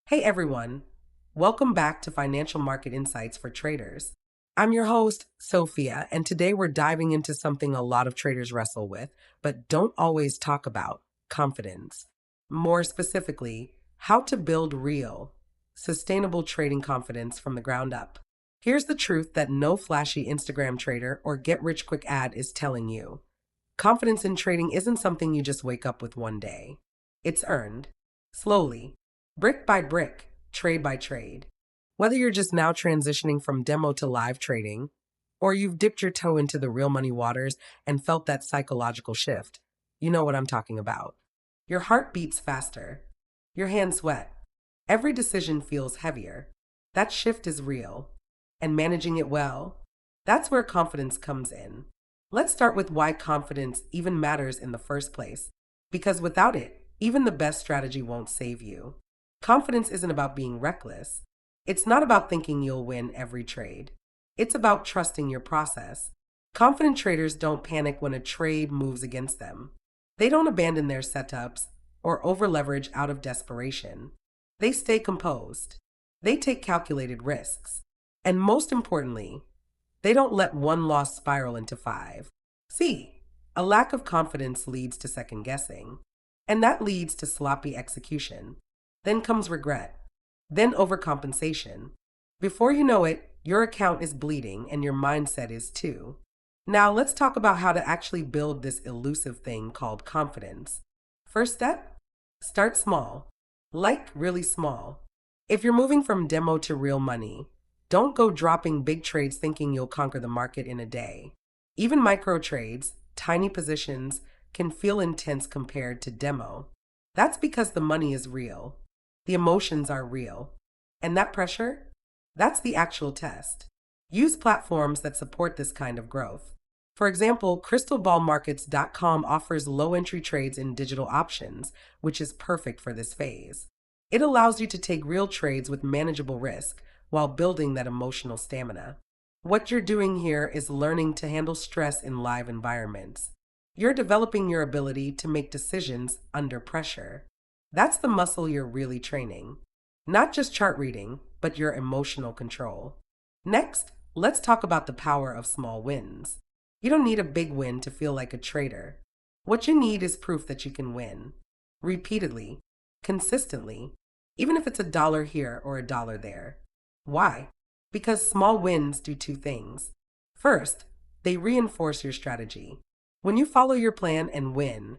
Hey everyone, welcome back to Financial Market Insights for Traders. I'm your host, Sophia, and today we're diving into something a lot of traders wrestle with, but don't always talk about confidence. More specifically, how to build real, sustainable trading confidence from the ground up. Here's the truth that no flashy Instagram trader or get rich quick ad is telling you. Confidence in trading isn't something you just wake up with one day. It's earned, slowly, brick by brick, trade by trade. Whether you're just now transitioning from demo to live trading, or you've dipped your toe into the real money waters and felt that psychological shift, you know what I'm talking about. Your heart beats faster, your hands sweat, every decision feels heavier. That shift is real, and managing it well, that's where confidence comes in. Let's start with why confidence even matters in the first place, because without it, even the best strategy won't save you. Confidence isn't about being reckless. It's not about thinking you'll win every trade. It's about trusting your process. Confident traders don't panic when a trade moves against them. They don't abandon their setups or overleverage out of desperation. They stay composed. They take calculated risks. And most importantly, they don't let one loss spiral into five. See, a lack of confidence leads to second guessing, and that leads to sloppy execution. Then comes regret, then overcompensation. Before you know it, your account is bleeding and your mindset is too. Now, let's talk about how to actually build this elusive thing called confidence. First step, start small, like really small. If you're moving from demo to real money, don't go dropping big trades thinking you'll conquer the market in a day. Even micro trades, tiny positions, can feel intense compared to demo. That's because the money is real. The emotions are real. And that pressure? That's the actual test. Use platforms that support this kind of growth. For example, crystalballmarkets.com offers low entry trades in digital options, which is perfect for this phase. It allows you to take real trades with manageable risk while building that emotional stamina. What you're doing here is learning to handle stress in live environments. You're developing your ability to make decisions under pressure. That's the muscle you're really training. Not just chart reading, but your emotional control. Next, let's talk about the power of small wins. You don't need a big win to feel like a trader. What you need is proof that you can win. Repeatedly, consistently, even if it's $1 here or $1 there. Why? Because small wins do two things. First, they reinforce your strategy. When you follow your plan and win,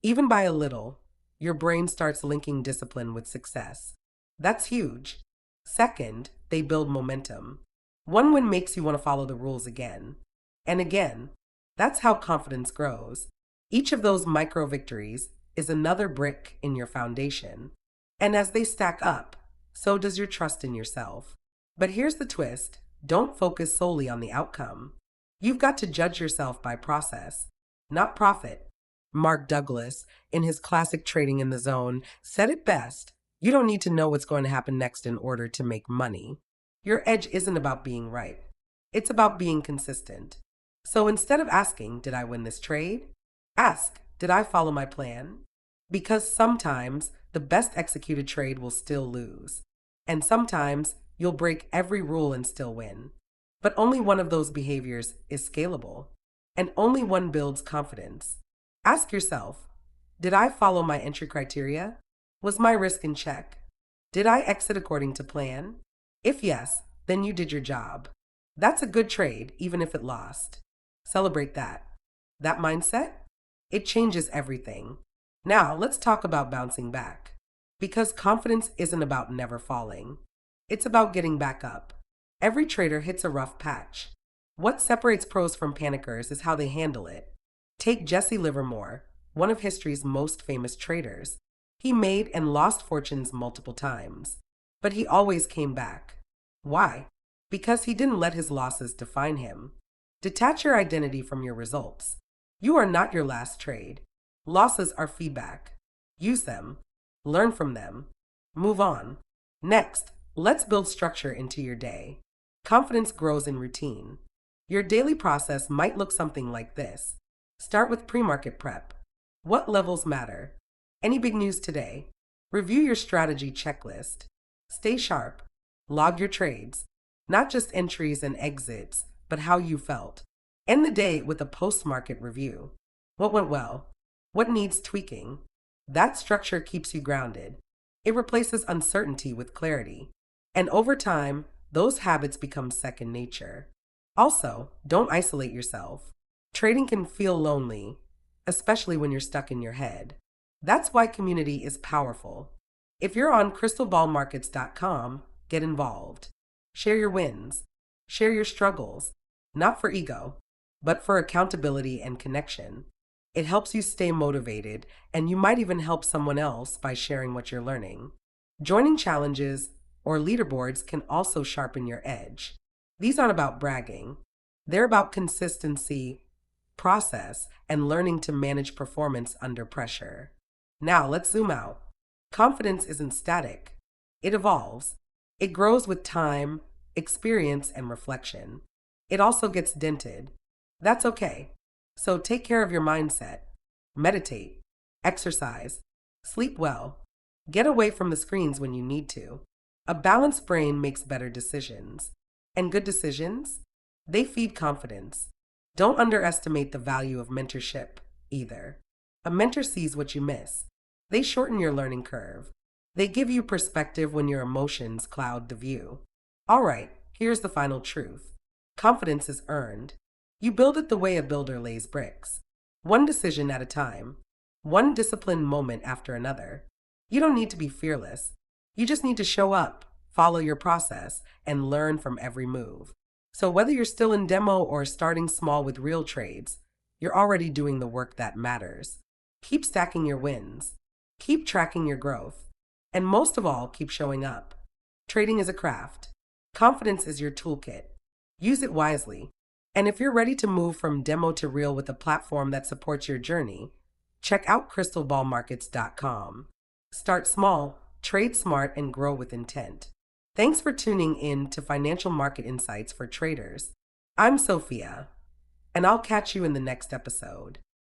even by a little, your brain starts linking discipline with success. That's huge. Second, they build momentum. One win makes you want to follow the rules again and again. That's how confidence grows. Each of those micro victories is another brick in your foundation. And as they stack up, so does your trust in yourself. But here's the twist. Don't focus solely on the outcome. You've got to judge yourself by process, not profit. Mark Douglas, in his classic Trading in the Zone, said it best. You don't need to know what's going to happen next in order to make money. Your edge isn't about being right. It's about being consistent. So instead of asking, did I win this trade? Ask, did I follow my plan? Because sometimes the best executed trade will still lose. And sometimes you'll break every rule and still win. But only one of those behaviors is scalable. And only one builds confidence. Ask yourself, did I follow my entry criteria? Was my risk in check? Did I exit according to plan? If yes, then you did your job. That's a good trade, even if it lost. Celebrate that. That mindset? It changes everything. Now, let's talk about bouncing back. Because confidence isn't about never falling. It's about getting back up. Every trader hits a rough patch. What separates pros from panickers is how they handle it. Take Jesse Livermore, one of history's most famous traders. He made and lost fortunes multiple times, but he always came back. Why? Because he didn't let his losses define him. Detach your identity from your results. You are not your last trade. Losses are feedback. Use them. Learn from them. Move on. Next, let's build structure into your day. Confidence grows in routine. Your daily process might look something like this. Start with pre-market prep. What levels matter? Any big news today? Review your strategy checklist. Stay sharp. Log your trades, not just entries and exits, but how you felt. End the day with a post-market review. What went well? What needs tweaking? That structure keeps you grounded. It replaces uncertainty with clarity. And over time, those habits become second nature. Also, don't isolate yourself. Trading can feel lonely, especially when you're stuck in your head. That's why community is powerful. If you're on crystalballmarkets.com, get involved. Share your wins. Share your struggles, not for ego, but for accountability and connection. It helps you stay motivated, and you might even help someone else by sharing what you're learning. Joining challenges or leaderboards can also sharpen your edge. These aren't about bragging. They're about consistency, process, and learning to manage performance under pressure. Now, let's zoom out. Confidence isn't static. It evolves. It grows with time, experience, and reflection. It also gets dented. That's okay. So take care of your mindset. Meditate. Exercise. Sleep well. Get away from the screens when you need to. A balanced brain makes better decisions. And good decisions? They feed confidence. Don't underestimate the value of mentorship, either. A mentor sees what you miss. They shorten your learning curve. They give you perspective when your emotions cloud the view. All right, here's the final truth. Confidence is earned. You build it the way a builder lays bricks. One decision at a time. One disciplined moment after another. You don't need to be fearless. You just need to show up, follow your process, and learn from every move. So whether you're still in demo or starting small with real trades, you're already doing the work that matters. Keep stacking your wins. Keep tracking your growth. And most of all, keep showing up. Trading is a craft. Confidence is your toolkit. Use it wisely. And if you're ready to move from demo to real with a platform that supports your journey, check out crystalballmarkets.com. Start small, trade smart, and grow with intent. Thanks for tuning in to Financial Market Insights for Traders. I'm Sophia, and I'll catch you in the next episode.